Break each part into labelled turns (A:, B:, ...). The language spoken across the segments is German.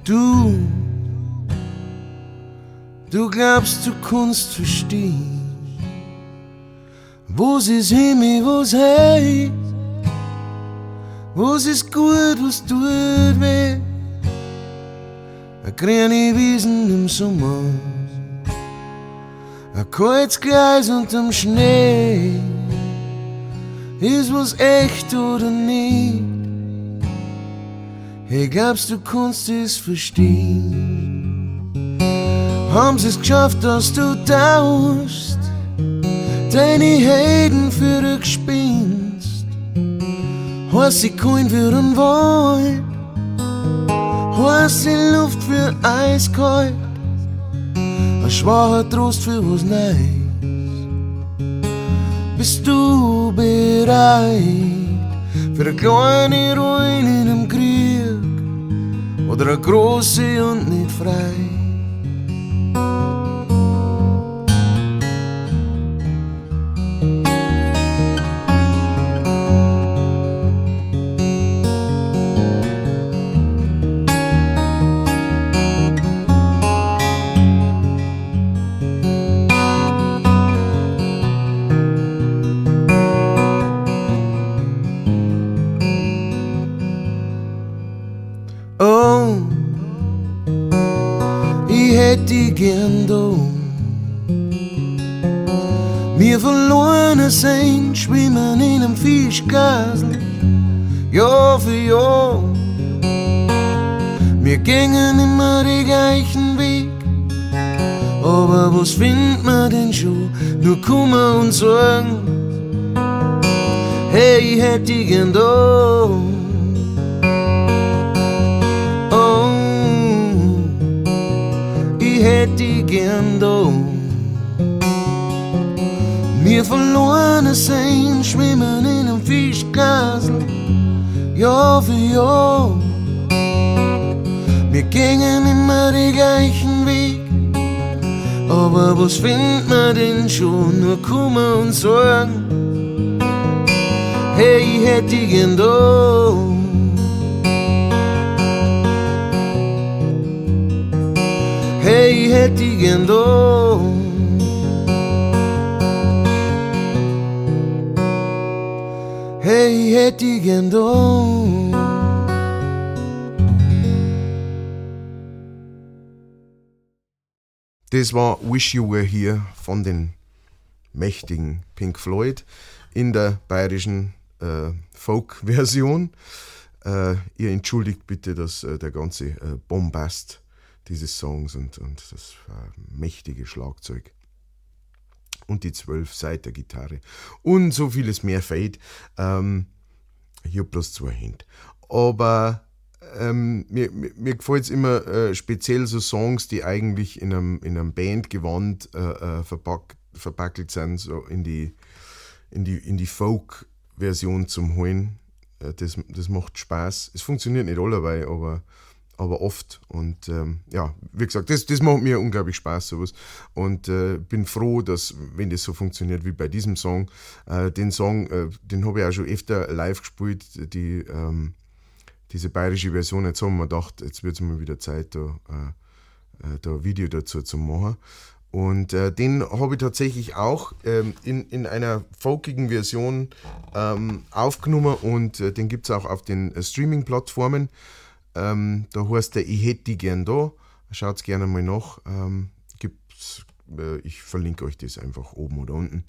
A: Du glaubst, du kannst verstehen, was ist Himmel, was hey, was ist gut, was tut weh. Ein grüne Wiesen im Sommer, ein kaltes Gleis unterm Schnee. Ist was echt oder nicht? Hey, glaubst du kannst es verstehen? Haben sie es geschafft, dass du tauschst deine Helden für ein Gespinst? Heißt sie kein für den Wald, heißt die Luft für eiskalt, ein schwacher Trost für was Neues. Bist du bereit für eine kleine Ruine in einem Krieg oder eine große und nicht frei? Oh, ich hätt die gern da. Wir verloren sind, schwimmen in einem Fischgasel, Jahr für Jahr. Wir gingen immer den gleichen Weg, aber was findet man denn schon? Nur Kummer und Sorgen. Hey, ich hätt die gern da. Ich hätt die gern da. Wir verloren sind, schwimmen in einem Fischgasel, Jahr für Jahr. Wir gingen immer den gleichen Weg, aber was findet man denn schon? Nur Kummer und Sorgen. Hey, ich hätt die gern da. Hey, ich hätt die gern da. Hey, ich hätt die gern da. Das war Wish You Were Here von den mächtigen Pink Floyd in der bayerischen Folk-Version. Ihr entschuldigt bitte, dass der ganze Bombast dieses Songs und das mächtige Schlagzeug und die 12-Saiter-Gitarre und so vieles mehr fehlt. Ich habe bloß 2 Hände. Aber mir gefällt es immer speziell so Songs, die eigentlich in einem Bandgewand verpackelt sind, so in die Folk-Version zum Holen. Das macht Spaß. Es funktioniert nicht allerweil, aber oft. Und wie gesagt, das macht mir unglaublich Spaß, sowas. Und bin froh, dass, wenn das so funktioniert wie bei diesem Song, den Song, den habe ich auch schon öfter live gespielt, diese bayerische Version. Jetzt haben wir gedacht, jetzt wird es mal wieder Zeit, da ein Video dazu zu machen. Und den habe ich tatsächlich auch in einer folkigen Version aufgenommen und den gibt es auch auf den Streaming-Plattformen. Da heißt der Ich hätt die gern da. Schaut's gerne mal nach. Ich verlinke euch das einfach oben oder unten.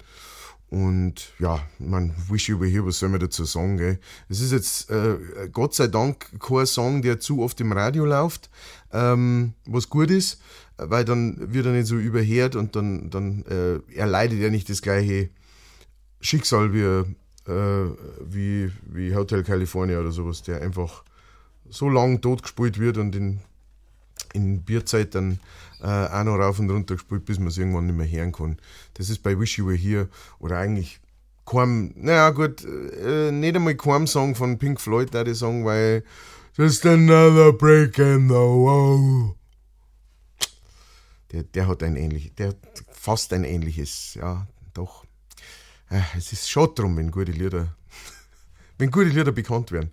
A: Und ja, man, Wish You Were Here, was soll man dazu sagen, gell? Es ist jetzt Gott sei Dank kein Song, der zu oft im Radio läuft, was gut ist, weil dann wird er nicht so überhört und dann erleidet er nicht das gleiche Schicksal wie Hotel California oder sowas, der einfach so lang totgespielt wird und in Bierzeit dann auch noch rauf und runter gespielt, bis man es irgendwann nicht mehr hören kann. Das ist bei Wish You Were Here oder eigentlich nicht einmal kein Song von Pink Floyd, da die sagen, weil just another break in the wall. Der hat fast ein ähnliches, ja, doch. Es ist schade drum, wenn gute Lieder bekannt werden.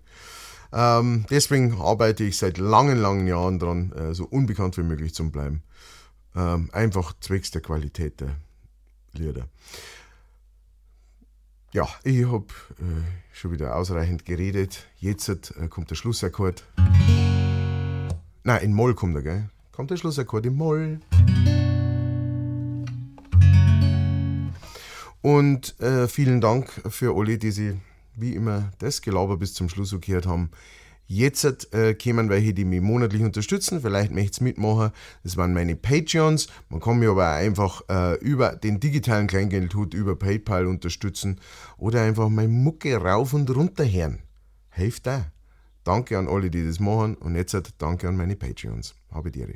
A: Deswegen arbeite ich seit langen, langen Jahren dran, so unbekannt wie möglich zu bleiben. Einfach zwecks der Qualität der Lieder. Ja, ich habe schon wieder ausreichend geredet. Jetzt kommt der Schlussakkord. Nein, in Moll kommt er, gell? Kommt der Schlussakkord in Moll. Und vielen Dank für alle, die sich wie immer das Gelaber bis zum Schluss gehört haben. Jetzt kämen welche, die mich monatlich unterstützen. Vielleicht möchtest du mitmachen. Das waren meine Patreons. Man kann mich aber auch einfach über den digitalen Kleingeldhut über PayPal unterstützen oder einfach meine Mucke rauf und runter hören. Hilft da. Danke an alle, die das machen. Und jetzt danke an meine Patreons. Habe Ehre.